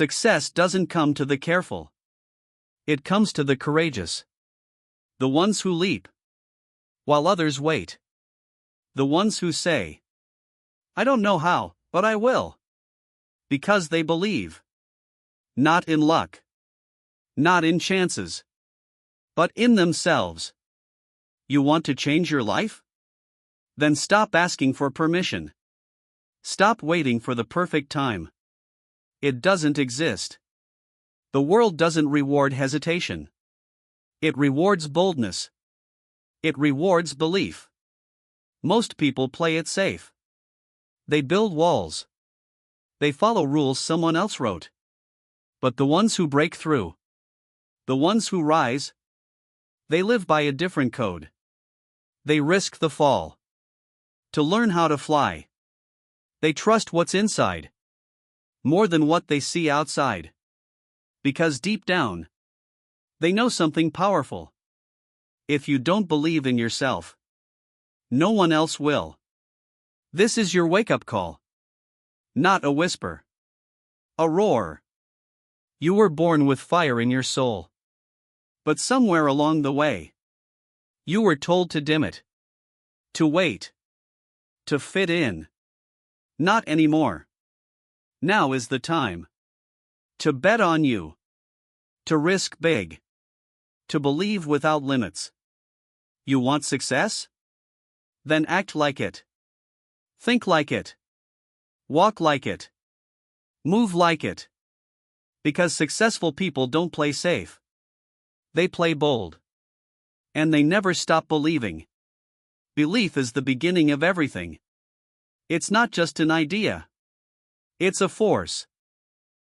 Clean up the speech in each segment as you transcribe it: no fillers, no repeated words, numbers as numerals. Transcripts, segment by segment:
Success doesn't come to the careful. It comes to the courageous. The ones who leap while others wait. The ones who say, I don't know how, but I will. Because they believe. Not in luck. Not in chances. But in themselves. You want to change your life? Then stop asking for permission. Stop waiting for the perfect time. It doesn't exist. The world doesn't reward hesitation. It rewards boldness. It rewards belief. Most people play it safe. They build walls. They follow rules someone else wrote. But the ones who break through, the ones who rise, they live by a different code. They risk the fall to learn how to fly. They trust what's inside more than what they see outside. Because deep down, they know something powerful. If you don't believe in yourself, no one else will. This is your wake-up call. Not a whisper. A roar. You were born with fire in your soul. But somewhere along the way, you were told to dim it. To wait. To fit in. Not anymore. Now is the time. To bet on you. To risk big. To believe without limits. You want success? Then act like it. Think like it. Walk like it. Move like it. Because successful people don't play safe. They play bold. And they never stop believing. Belief is the beginning of everything. It's not just an idea. It's a force.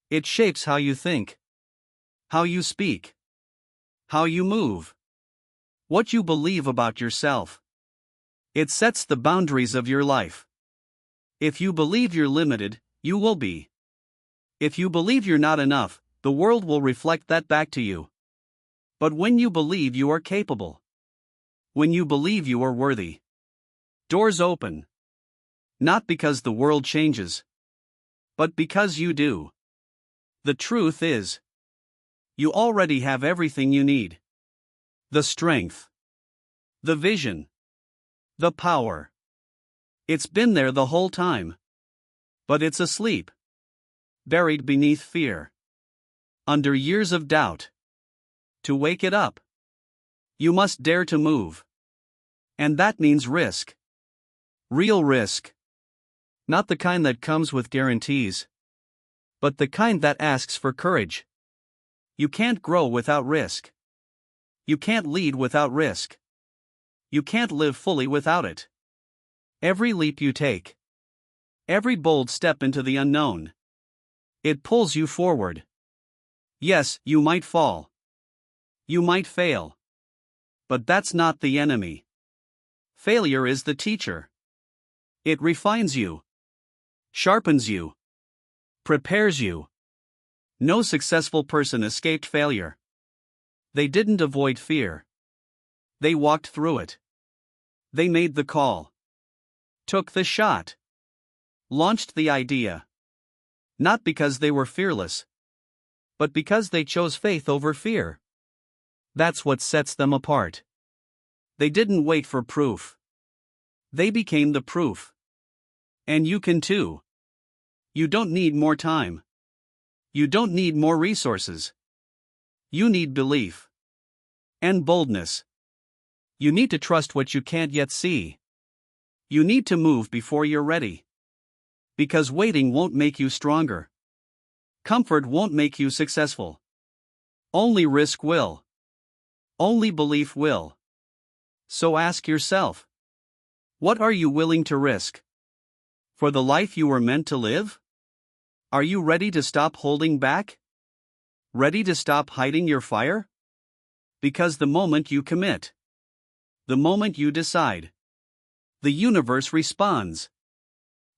It shapes how you think, how you speak, how you move, what you believe about yourself. It sets the boundaries of your life. If you believe you're limited, you will be. If you believe you're not enough, the world will reflect that back to you. But when you believe you are capable, when you believe you are worthy, doors open. Not because the world changes, but because you do. The truth is, you already have everything you need. The strength, the vision, the power. It's been there the whole time. But it's asleep. Buried beneath fear. Under years of doubt. To wake it up, you must dare to move. And that means risk. Real risk. Not the kind that comes with guarantees, but the kind that asks for courage. You can't grow without risk. You can't lead without risk. You can't live fully without it. Every leap you take, every bold step into the unknown, it pulls you forward. Yes, you might fall. You might fail. But that's not the enemy. Failure is the teacher. It refines you, sharpens you, prepares you. No successful person escaped failure. They didn't avoid fear. They walked through it. They made the call. Took the shot. Launched the idea. Not because they were fearless, but because they chose faith over fear. That's what sets them apart. They didn't wait for proof. They became the proof. And you can too. You don't need more time. You don't need more resources. You need belief. And boldness. You need to trust what you can't yet see. You need to move before you're ready. Because waiting won't make you stronger. Comfort won't make you successful. Only risk will. Only belief will. So ask yourself, what are you willing to risk? For the life you were meant to live? Are you ready to stop holding back? Ready to stop hiding your fire? Because the moment you commit, the moment you decide, the universe responds.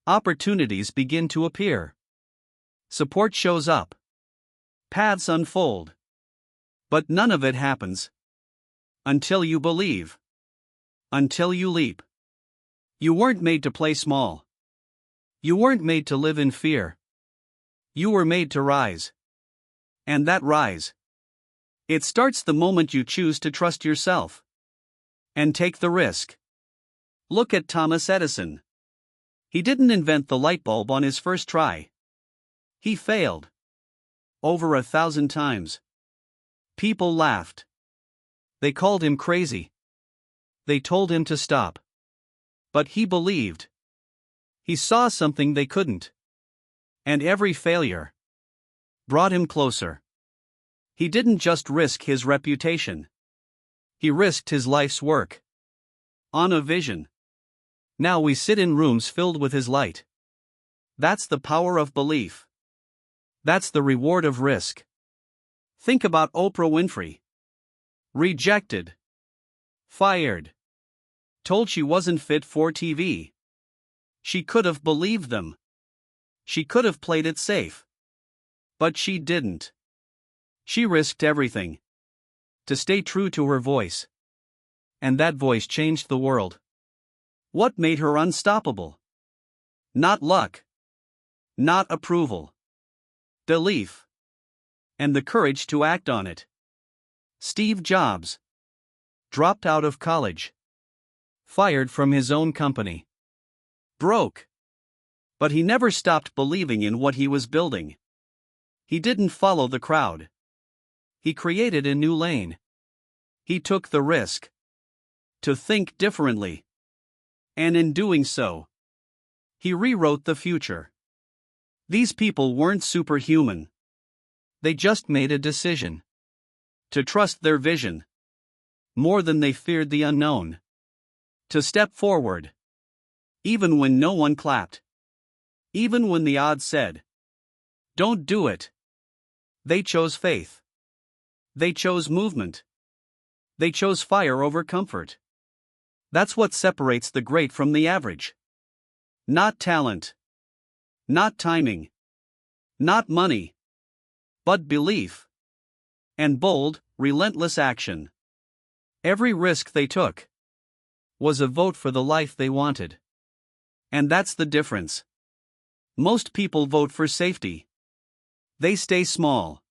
Opportunities begin to appear. Support shows up. Paths unfold. But none of it happens until you believe. Until you leap. You weren't made to play small. You weren't made to live in fear. You were made to rise. And that rise, it starts the moment you choose to trust yourself and take the risk. Look at Thomas Edison. He didn't invent the light bulb on his first try. He failed over 1,000 times. People laughed. They called him crazy. They told him to stop. But he believed. He saw something they couldn't. And every failure brought him closer. He didn't just risk his reputation. He risked his life's work on a vision. Now we sit in rooms filled with his light. That's the power of belief. That's the reward of risk. Think about Oprah Winfrey. Rejected. Fired. Told she wasn't fit for TV. She could have believed them. She could have played it safe. But she didn't. She risked everything to stay true to her voice. And that voice changed the world. What made her unstoppable? Not luck. Not approval. Belief. And the courage to act on it. Steve Jobs dropped out of college. Fired from his own company. Broke. But he never stopped believing in what he was building. He didn't follow the crowd. He created a new lane. He took the risk to think differently. And in doing so, he rewrote the future. These people weren't superhuman. They just made a decision to trust their vision more than they feared the unknown. To step forward, even when no one clapped. Even when the odds said, "Don't do it." They chose faith. They chose movement. They chose fire over comfort. That's what separates the great from the average. Not talent. Not timing. Not money. But belief. And bold, relentless action. Every risk they took was a vote for the life they wanted. And that's the difference. Most people vote for safety. They stay small.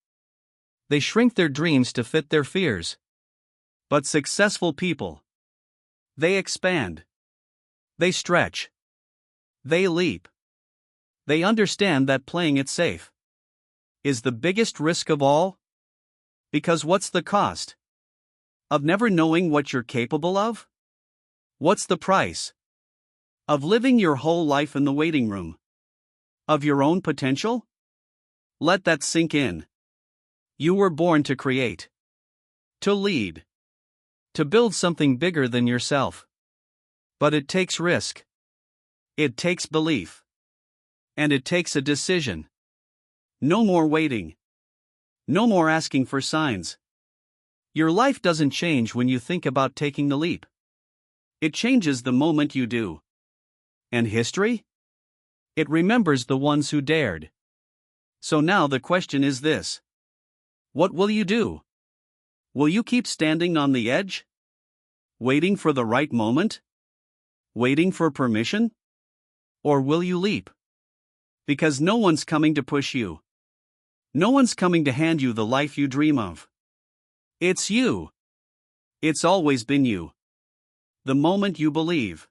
They shrink their dreams to fit their fears. But successful people, they expand. They stretch. They leap. They understand that playing it safe is the biggest risk of all. Because what's the cost of never knowing what you're capable of? What's the price of living your whole life in the waiting room of your own potential? Let that sink in. You were born to create, to lead, to build something bigger than yourself. But it takes risk. It takes belief. And it takes a decision. No more waiting. No more asking for signs. Your life doesn't change when you think about taking the leap. It changes the moment you do. And history? It remembers the ones who dared. So now the question is this. What will you do? Will you keep standing on the edge? Waiting for the right moment? Waiting for permission? Or will you leap? Because no one's coming to push you. No one's coming to hand you the life you dream of. It's you. It's always been you. The moment you believe.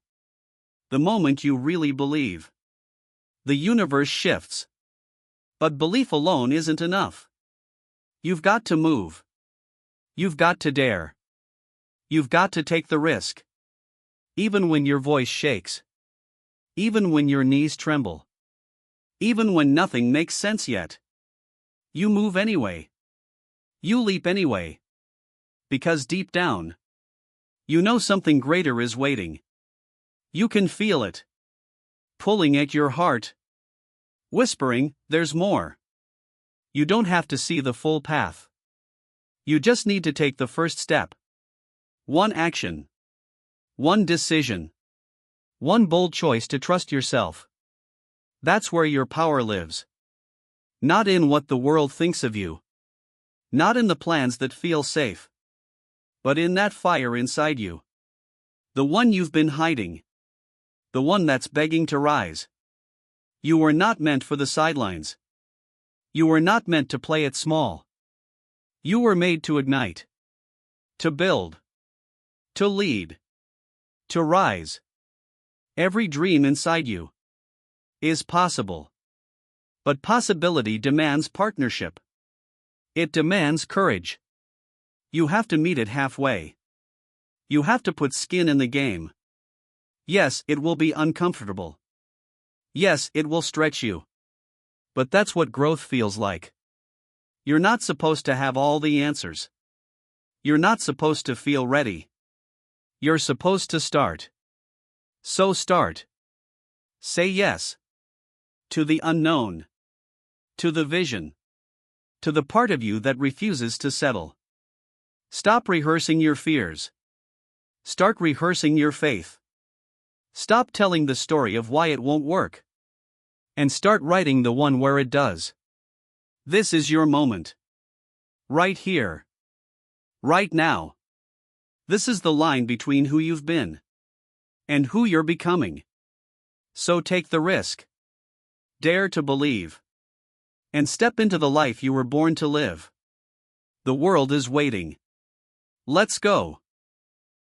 The moment you really believe. The universe shifts. But belief alone isn't enough. You've got to move. You've got to dare. You've got to take the risk. Even when your voice shakes. Even when your knees tremble. Even when nothing makes sense yet. You move anyway. You leap anyway. Because deep down, you know something greater is waiting. You can feel it. Pulling at your heart. Whispering, there's more. You don't have to see the full path. You just need to take the first step. One action. One decision. One bold choice to trust yourself. That's where your power lives. Not in what the world thinks of you. Not in the plans that feel safe. But in that fire inside you. The one you've been hiding. The one that's begging to rise. You were not meant for the sidelines. You were not meant to play it small. You were made to ignite, to build, to lead, to rise. Every dream inside you is possible. But possibility demands partnership. It demands courage. You have to meet it halfway. You have to put skin in the game. Yes, it will be uncomfortable. Yes, it will stretch you. But that's what growth feels like. You're not supposed to have all the answers. You're not supposed to feel ready. You're supposed to start. So start. Say yes. To the unknown. To the vision. To the part of you that refuses to settle. Stop rehearsing your fears. Start rehearsing your faith. Stop telling the story of why it won't work. And start writing the one where it does. This is your moment. Right here. Right now. This is the line between who you've been and who you're becoming. So take the risk. Dare to believe. And step into the life you were born to live. The world is waiting. Let's go.